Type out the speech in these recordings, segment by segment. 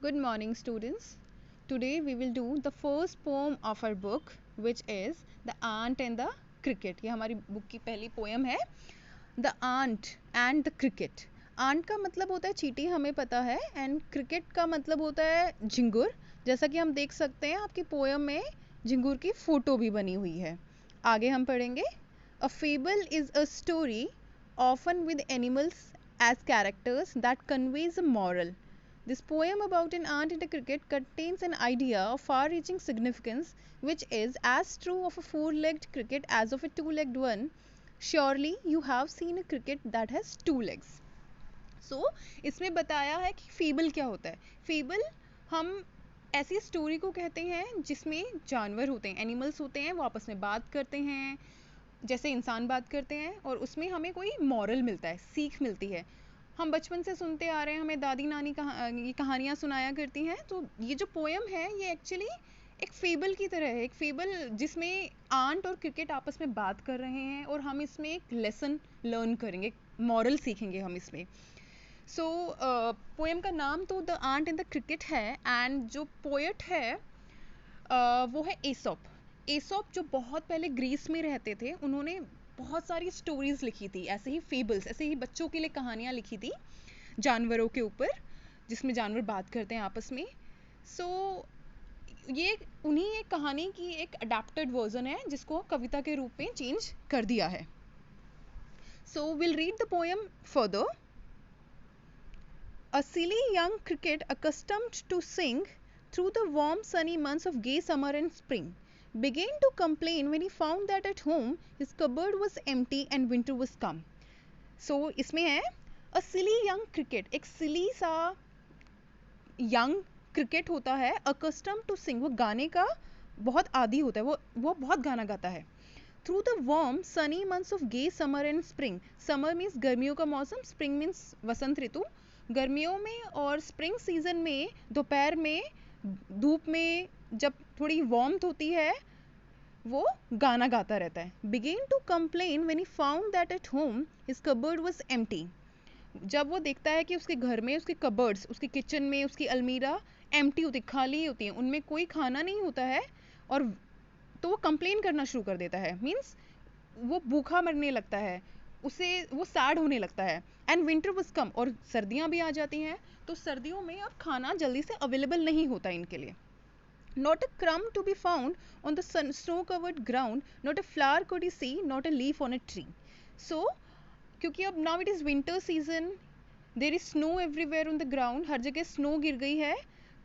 Good morning, students. Today we will do the first poem of our book, which is The Ant and the Cricket. ये हमारी book की पहली poem है. The Ant and the Cricket. Ant का मतलब होता है चींटी, हमें पता है, एंड क्रिकेट का मतलब होता है झिंगुर. जैसा कि हम देख सकते हैं आपकी पोएम में झिंगुर की फोटो भी बनी हुई है. आगे हम पढ़ेंगे. A fable is a story, often with animals as characters, that conveys a moral. This poem about an ant and a cricket contains an idea of far-reaching significance, which is as true of a four-legged cricket as of a two-legged one. Surely you have seen a cricket that has two legs. So, इसमें बताया है कि fable क्या होता है. Fable हम ऐसी story को कहते हैं जिसमें जानवर होते हैं, एनिमल्स होते हैं, वो आपस में बात करते हैं जैसे इंसान बात करते हैं, और उसमें हमें कोई मॉरल मिलता है, सीख मिलती है. हम बचपन से सुनते आ रहे हैं, हमें दादी नानी ये कहानियाँ सुनाया करती हैं. तो ये जो पोएम है ये एक्चुअली एक फेबल की तरह है, एक फेबल जिसमें आंट और क्रिकेट आपस में बात कर रहे हैं और हम इसमें एक लेसन लर्न करेंगे, मॉरल सीखेंगे हम इसमें. सो पोएम का नाम तो the ant and the cricket है, एंड जो पोएट है वो है एसॉप. एसॉप जो बहुत पहले ग्रीस में रहते थे, उन्होंने बहुत सारी स्टोरीज लिखी थी, ऐसे ही फेबल्स, ऐसे ही बच्चों के लिए कहानियाँ लिखी थी जानवरों के ऊपर, जिसमें जानवर बात करते हैं आपस में. सो ये उन्हीं एक कहानी की एक अडेप्टेड वर्जन है जिसको कविता के रूप में चेंज कर दिया है. So will read the poem further. A silly young cricket accustomed to sing through the warm sunny months of gay summer and spring began to complain when he found that at home his cupboard was empty and winter was come. So इसमें है a silly young cricket, एक silly सा young cricket होता है, accustomed to sing, वो गाने का बहुत आदी होता है, वो बहुत गाना गाता है. Through the warm sunny months of gay summer and spring. Summer means गर्मियों का मौसम, spring means वसंत ऋतु. गर्मियों में और स्प्रिंग सीजन में दोपहर में धूप में जब थोड़ी वार्मथ होती है वो गाना गाता रहता है. Began to complain when he found that at home his cupboard was empty. जब वो देखता है कि उसके घर में उसके कबर्ड्स, उसके किचन में उसकी अलमीरा एम्प्टी होती, खाली होती है, उनमें कोई खाना नहीं होता है, और तो वो कंप्लेन करना शुरू कर देता है. मीन्स वो भूखा मरने लगता है, उसे वो सैड होने लगता है. एंड विंटर वाज कम, और सर्दियाँ भी आ जाती हैं, तो सर्दियों में अब खाना जल्दी से अवेलेबल नहीं होता इनके लिए. Not a crumb to be found on the snow-covered ground, not a flower could he see, not a leaf on a tree. So, क्योंकि अब now it is winter season, there is snow everywhere on the ground, हर जगह snow गिर गई है,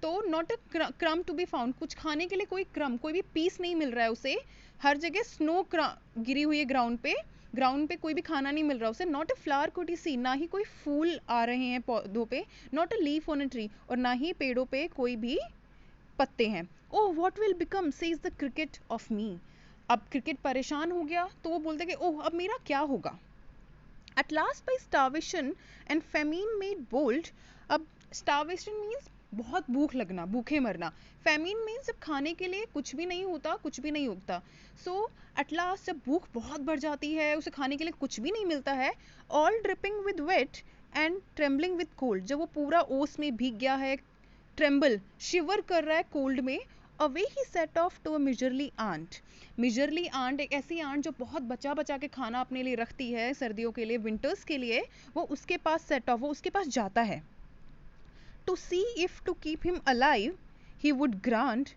तो not a क्रम to be found, कुछ खाने के लिए कोई क्रम, कोई भी पीस नहीं मिल रहा है उसे. हर जगह स्नो गिरी हुई है ग्राउंड पे कोई भी खाना नहीं मिल रहा उसे. Not a flower could he see, ना ही कोई फूल आ रहे हैं पौधों पे. Not a leaf on a tree, और ना ही पेड़ों पे कोई भी पत्ते हैं. Oh what will become says the cricket of me. अब क्रिकेट परेशान हो गया, तो वो बोलते कि ओह अब मेरा क्या होगा. At last by starvation and famine made bold. अब starvation means बहुत भूख लगना, भूखे मरना. famine means जब खाने के लिए कुछ भी नहीं होता, कुछ भी नहीं उगता. so at last जब भूख बहुत बढ़ जाती है, उसे खाने के लिए कुछ भी नहीं मिलता है, all dripping with wet and trembling with cold, जब वो पूरा ओस में भीग गया है, ट्रेम्बल शिवर कर रहा है कोल्ड में, away he set off to a miserly ant. Miserly ant एक ऐसी आंट जो बहुत बचा बचा के खाना अपने लिए रखती है सर्दियों के लिए, विंटर्स के लिए, वो उसके पास सेट ऑफ, वो उसके पास जाता है. To see if to keep him alive he would grant,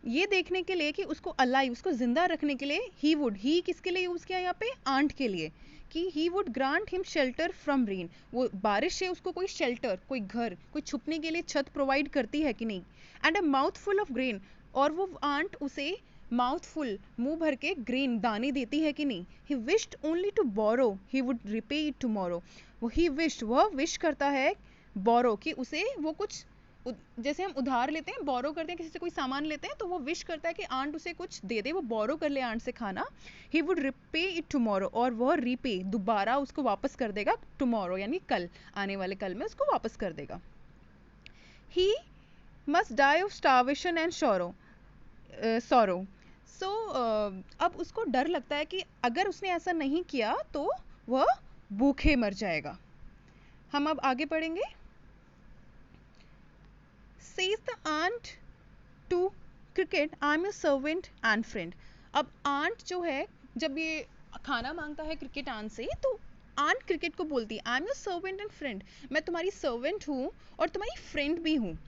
ये देखने के लिए कि उसको अलाइव, उसको जिंदा रखने के लिए, ही वुड, ही किसके लिए यूज किया यहाँ पे, आंट के लिए, कि ही would grant him shelter from rain, वो बारिश से उसको कोई शेल्टर, कोई घर, कोई छुपने के लिए छत प्रोवाइड करती है कि नहीं. And a mouth full of grain, और वो आंट उसे माउथ फुल, मुंह भर के ग्रेन, दाने देती है कि नहीं. He wished only to borrow, he would repay it tomorrow. वो ही विश्ड, वह विश करता है, बोरो, कि उसे वो कुछ, जैसे हम उधार लेते हैं, बोरो करते हैं, किसी से कोई सामान लेते हैं, तो वो विश करता है कि आंट उसे कुछ दे दे, वो बोरो कर ले आंट से खाना. ही वुड रिपे इट टुमारो, और वह रिपे, दोबारा उसको वापस कर देगा टुमारो, यानी कल, आने वाले कल में उसको वापस कर देगा. He must die of starvation and sorrow. So अब उसको डर लगता है कि अगर उसने ऐसा नहीं किया तो वह भूखे मर जाएगा. हम अब आगे पढ़ेंगे. Says the aunt to cricket, I am your servant and friend. अब aunt जो है, जब ये खाना मांगता है cricket aunt से, तो aunt cricket को बोलती है, I am your servant and friend. मैं तुम्हारी servant हूँ और तुम्हारी friend भी हूँ.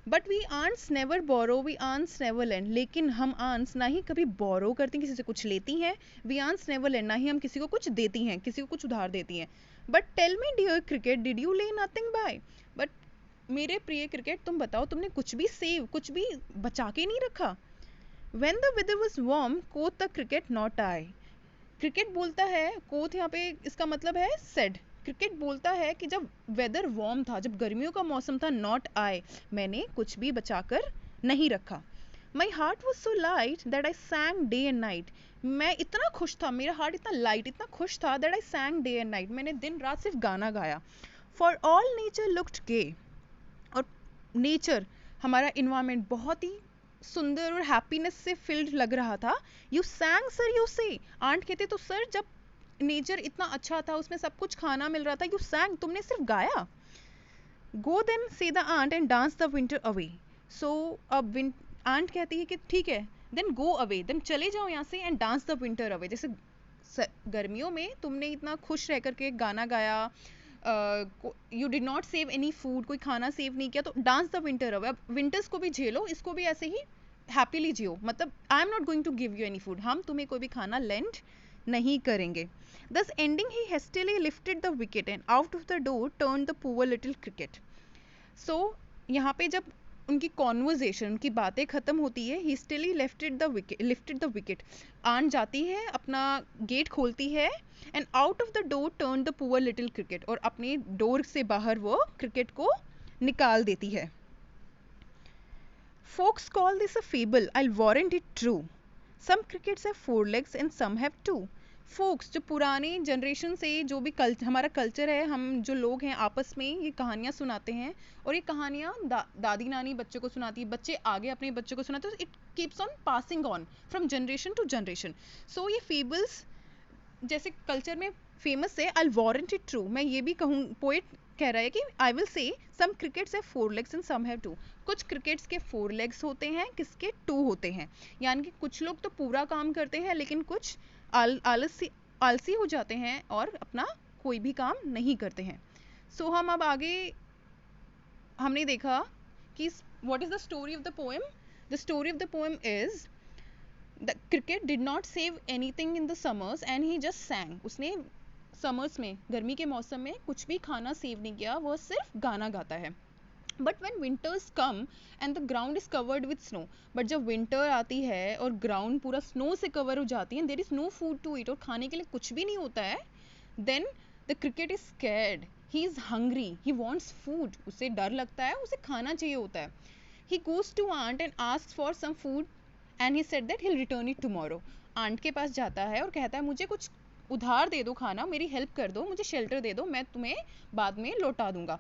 But we ants never borrow, we ants never lend. लेकिन हम आंट्स ना ही कभी बोरो करती हैं, किसी से कुछ लेती हैं. वी आंट्स नेवर लैंड, ना ही हम किसी को कुछ देती हैं, किसी को कुछ उधार देती हैं. But tell me dear cricket, did you lay nothing by. बट मेरे प्रिय क्रिकेट, तुम बताओ, तुमने कुछ भी सेव, कुछ भी बचा के नहीं रखा. When the weather was warm, quoth the cricket, not I. Cricket बोलता है, कोथ यहाँ पे इसका मतलब है सेड. क्रिकेट बोलता है कि जब वेदर वार्म था, जब गर्मियों का मौसम था, नॉट आई, मैंने कुछ भी बचाकर नहीं रखा. My heart was so light that I सैंग day and night. मैं इतना खुश था, मेरा हार्ट इतना लाइट, इतना खुश था, that I सैंग day and night, मैंने दिन रात सिर्फ गाना गाया. फॉर ऑल नेचर लुक्ड गे. और नेचर, हमारा इन्वायरमेंट बहुत ही सुंदर और हैप्पीनेस से फिल्ड लग रहा था. यू सैंग सर, यू से. आंट कहते, तो सर जब नेचर इतना अच्छा था, उसमें सब कुछ खाना मिल रहा था, यू सैंग, तुमने सिर्फ गाया. Go then says the ant and dance the winter away. So अब आंट कहती है कि ठीक है, देन गो अवे, देन चले जाओ यहाँ से, and dance the winter away. जैसे गर्मियों में तुमने इतना खुश रह करके गाना गाया, you did not save any food, कोई खाना सेव नहीं किया, तो डांस द विंटर अवे. अब विंटर्स को भी झेलो, इसको भी ऐसे ही हैप्पीली जियो. मतलब I am not going to give you any food, हम तुम्हें कोई भी खाना लेंड नहीं करेंगे. Thus ending, he hastily lifted the wicket and out of the door turned the poor little cricket. So यहाँ पे जब उनकी कॉन्वर्जेशन, उनकी बातें खत्म होती है, hastily lifted the wicket. आन जाती है, अपना गेट खोलती है, and out of the door turned the poor little cricket. और अपने डोर से बाहर वो क्रिकेट को निकाल देती है. Folks call this a fable, I'll warrant it true. Some crickets have 4 legs and some have 2. Focus, जो पुराने जनरेशन से जो भी हमारा कल्चर है, हम जो लोग हैं आपस में ये कहानियाँ सुनाते हैं, और ये कहानियाँ दादी नानी बच्चों को सुनाती है, बच्चे आगे अपने बच्चों को सुनाते हैं. It keeps on passing on from generation to generation. So ये फेबल्स जैसे कल्चर में फेमस है. आई वॉरेंट इट ट्रू, मैं ये भी कहूँ, पोएट कह रहा है कि I will say some crickets have 4 legs and some have 2. कुछ क्रिकेट्स के 4 लेग्स होते हैं, किसके 2 होते हैं. यानी कि कुछ लोग तो पूरा काम करते हैं, लेकिन कुछ आलसी हो जाते हैं और अपना कोई भी काम नहीं करते हैं. सो हम अब आगे हमने देखा कि what is the story of the poem. The story of the poem is the cricket did not save anything in the summers and he just सैंग. उसने समर्स में, गर्मी के मौसम में कुछ भी खाना सेव नहीं किया, वह सिर्फ गाना गाता है. But when winters come and the ground is covered with snow, but जब विंटर आती है और ग्राउंड पूरा स्नो से कवर हो जाती है, there is no food to eat, और खाने के लिए कुछ भी नहीं होता है, then the cricket is scared, he is hungry, he wants food. उसे डर लगता है, उसे खाना चाहिए होता है. He goes to aunt and asks for some food and he said that he'll return it tomorrow. Ant के पास जाता है और कहता है मुझे कुछ उधार दे दो खाना, मेरी हेल्प कर दो, मुझे शेल्टर दे दो, मैं तुम्हें बाद में लौटा दूंगा.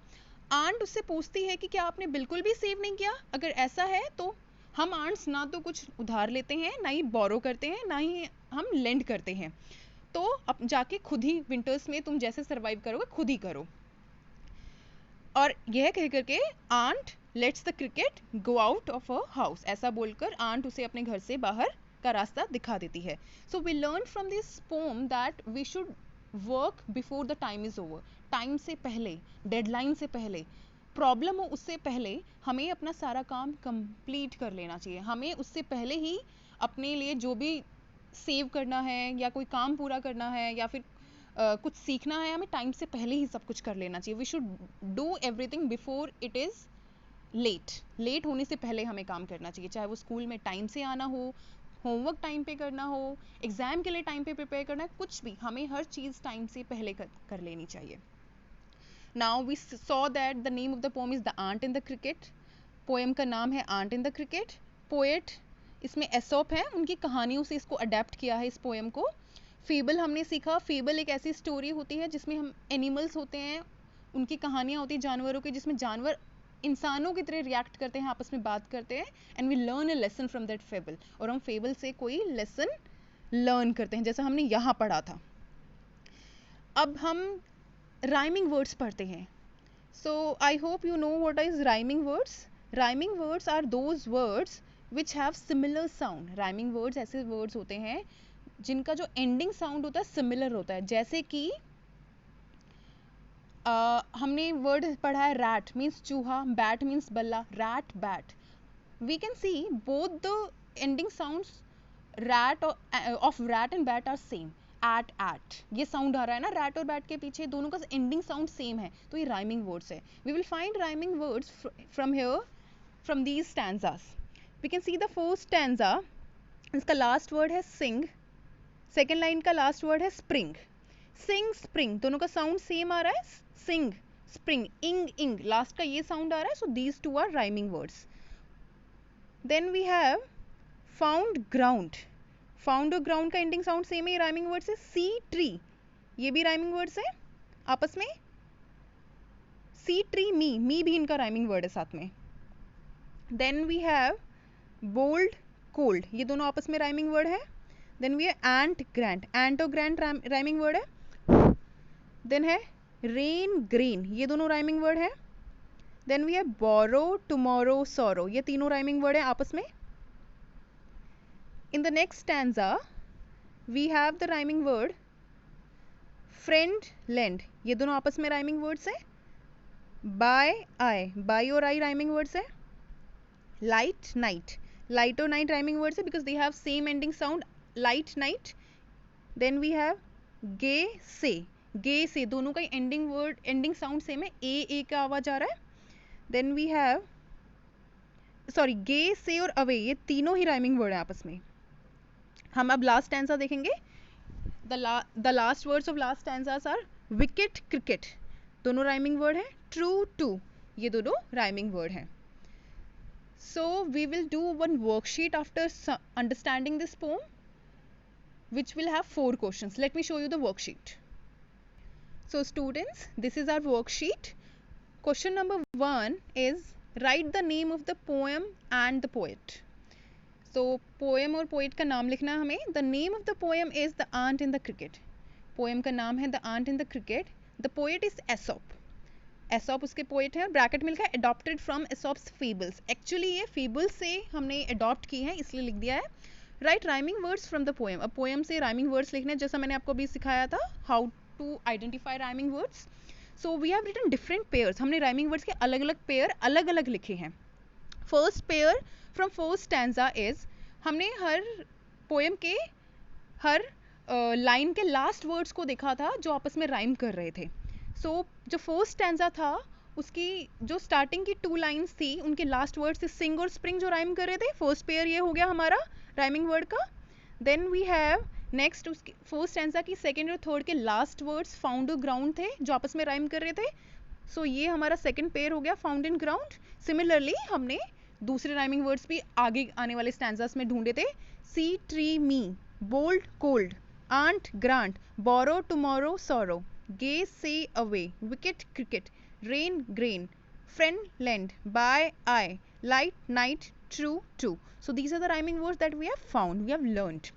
आंट उससे पूछती है कि क्या आपने बिल्कुल भी सेव नहीं किया. अगर ऐसा है तो हम आंट्स ना तो कुछ उधार लेते हैं, ना ही बोरो करते हैं, ना ही हम लेंड करते हैं. तो अब जाके खुद ही विंटर्स में तुम जैसे सरवाइव करोगे, खुद ही करो. और यह कह करके ant lets the cricket go out of a house. ऐसा बोलकर आंट उसे अपने घर से बाहर का रास्ता दिखा देती है. So we learn from this poem that we should work before the time is over. Time से पहले, डेडलाइन से पहले, प्रॉब्लम हो उससे पहले हमें अपना सारा काम कंप्लीट कर लेना चाहिए. हमें उससे पहले ही अपने लिए जो भी सेव करना है या कोई काम पूरा करना है या फिर कुछ सीखना है, हमें टाइम से पहले ही सब कुछ कर लेना चाहिए. We should do everything before it is late होने से पहले हमें काम करना चाहिए. चाहे वो स्कूल में टाइम से आना हो, होमवर्क टाइम पे करना हो, एग्जाम के लिए टाइम पे प्रिपेयर करना है, कुछ भी हमें हर चीज़ टाइम से पहले कर लेनी चाहिए. Now we saw that the name of the poem is The Ant in the Cricket. Poem का नाम है Ant in the Cricket. Poet इसमें एसोप है, उनकी कहानियों से इसको अडेप्ट किया है इस पोएम को. फेबल हमने सीखा. फेबल एक ऐसी स्टोरी होती है जिसमें हम एनिमल्स होते हैं, उनकी कहानियाँ होती हैं जानवरों की, जिसमें जानवर इंसानों की तरह रिएक्ट करते हैं, आपस में बात करते हैं, and we learn a lesson from that fable. और हम फेबल से कोई लेसन लर्न करते हैं, जैसा हमने यहाँ पढ़ा था. अब हम राइमिंग वर्ड्स पढ़ते हैं. So I hope you know what is rhyming words. Rhyming words are those words which have similar sound. Rhyming words ऐसे वर्ड्स होते हैं जिनका जो एंडिंग साउंड होता है सिमिलर होता है. जैसे कि हमने वर्ड पढ़ा है रैट मीन्स चूहा, बैट मीन्स बल्ला, rat bat. We can see both the ending sounds rat of rat and bat are same. At ये साउंड आ रहा है ना रैट और बैट के पीछे, दोनों का एंडिंग साउंड सेम है, तो ये राइमिंग वर्ड्स है. We will find rhyming words from here, from these stanzas. We can see the first stanza, इसका लास्ट वर्ड है सिंग, सेकेंड लाइन का लास्ट वर्ड है स्प्रिंग. सिंग स्प्रिंग दोनों का साउंड सेम आ रहा है. सिंग स्प्रिंग, इंग इंग लास्ट का ये साउंड आ रहा है. So these two are rhyming words. Then we have found ground. Found और ग्राउंड का एंडिंग साउंड सेम है, राइमिंग वर्ड्स है. सी ट्री, ये भी राइमिंग वर्ड्स है आपस में. सी ट्री मी भी इनका राइमिंग वर्ड है साथ में. Then we have bold cold, ये दोनों आपस में राइमिंग वर्ड है. Then we have ant grand, ant और ग्रैंड राइमिंग वर्ड है. देन है रेन ग्रेन, ये दोनों राइमिंग वर्ड है. Then we have borrow tomorrow sorrow, ये तीनों राइमिंग वर्ड है आपस में. In the next stanza, we have the rhyming word friend lend, ये दोनों आपस में rhyming words है. By by और I rhyming words है. Light night, light और night rhyming words है because they have same ending sound, light night. Then we have gay से दोनों का ending word ending sound same है, a का आवाज आ रहा है. Then we have गे से और अवे, ये तीनों ही rhyming word है आपस में. हम अब लास्ट स्टैंजा देखेंगे. The last words of last stanzas are wicket cricket, दोनों राइमिंग वर्ड है. ट्रू टू, ये दोनों राइमिंग वर्ड है. So we will do one worksheet after understanding this poem which will have 4 questions. Let me show you the worksheet. So students, this is our worksheet. Question number 1 is write the name of the poem and the poet. तो poem और poet का नाम लिखना है हमें. The name of the poem is the ant in the cricket. Poem का नाम है the ant in the cricket. The poet is Aesop. Aesop उसके पोइट है और ब्रैकेट में लिखा है adopted from Aesop's fables. Actually ये फेबल्स से हमने अडॉप्ट की है इसलिए लिख दिया है. Write rhyming words from the poem. अब पोएम से राइमिंग वर्ड्स लिखने, जैसा मैंने आपको अभी सिखाया था how to identify rhyming words. So we have written different pairs. हमने राइमिंग वर्ड्स के अलग अलग पेयर अलग अलग लिखे हैं. First pair from first stanza is, हमने हर पोएम के हर लाइन के लास्ट वर्ड्स को देखा था जो आपस में राइम कर रहे थे. सो जो फर्स्ट स्टैंजा था उसकी जो स्टार्टिंग की 2 लाइन्स थी उनके लास्ट वर्ड्स थे सिंग और स्प्रिंग जो राइम कर रहे थे. फर्स्ट पेयर ये हो गया हमारा राइमिंग वर्ड का. देन वी हैव नेक्स्ट उसकी फर्स्ट स्टैंजा की सेकेंड और थर्ड के लास्ट वर्ड्स फाउंड और ग्राउंड थे जो आपस में राइम कर रहे थे. सो ये हमारा सेकेंड पेयर हो गया फाउंड एंड ग्राउंड. सिमिलरली हमने दूसरे राइमिंग वर्ड्स भी आगे आने वाले स्टैंजास में ढूंढे थे. सी ट्री मी, बोल्ड कोल्ड, आंट ग्रांट, बोरो टुमारो सॉरो, गे से away, wicket cricket, rain grain, friend lend, by I, light night, true true. So these are the rhyming words that we have found, we have learnt.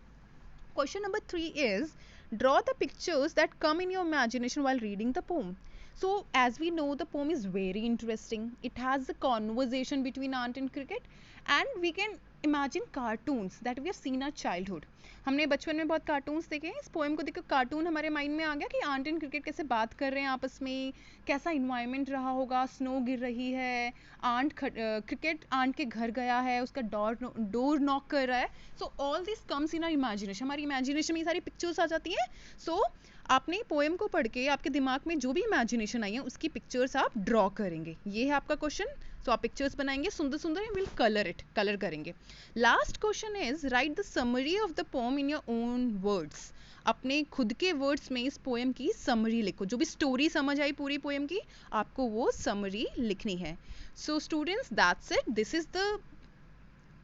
Question number 3 is draw the pictures that come in your imagination while reading the poem. So as we know, the poem is very interesting. It has a conversation between ant and cricket, and we can imagine cartoons that we have seen our childhood. हमने बचपन में बहुत cartoons देखे हैं. इस poem को देखकर cartoon हमारे माइंड में आ गया कि आंट एंड क्रिकेट कैसे बात कर रहे हैं आपस में, कैसा इन्वायरमेंट रहा होगा, स्नो गिर रही है, क्रिकेट आंट के घर गया है, उसका डोर नॉक कर रहा है. So all this comes in our imagination. हमारी इमेजिनेशन में ये सारी पिक्चर्स आ जाती हैं. सो आपने पोएम को पढ़ के आपके दिमाग में जो भी इमेजिनेशन आई है उसकी पिक्चर्स आप ड्रॉ करेंगे. ये है आपका क्वेश्चन. तो आप पिक्चर्स बनाएंगे सुंदर सुंदर एंड विल कलर करेंगे. Last question is right the summary of the poem in your own words. अपने खुद के वर्ड्स में इस पोएम की समरी लिखो. जो भी स्टोरी समझ आई पूरी पोएम की, आपको वो समरी लिखनी है. So students, that's it. This is the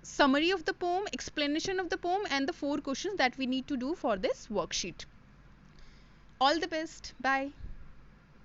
summary of the poem, explanation of the poem, and the 4 questions that we need to do for this worksheet. All the best. Bye.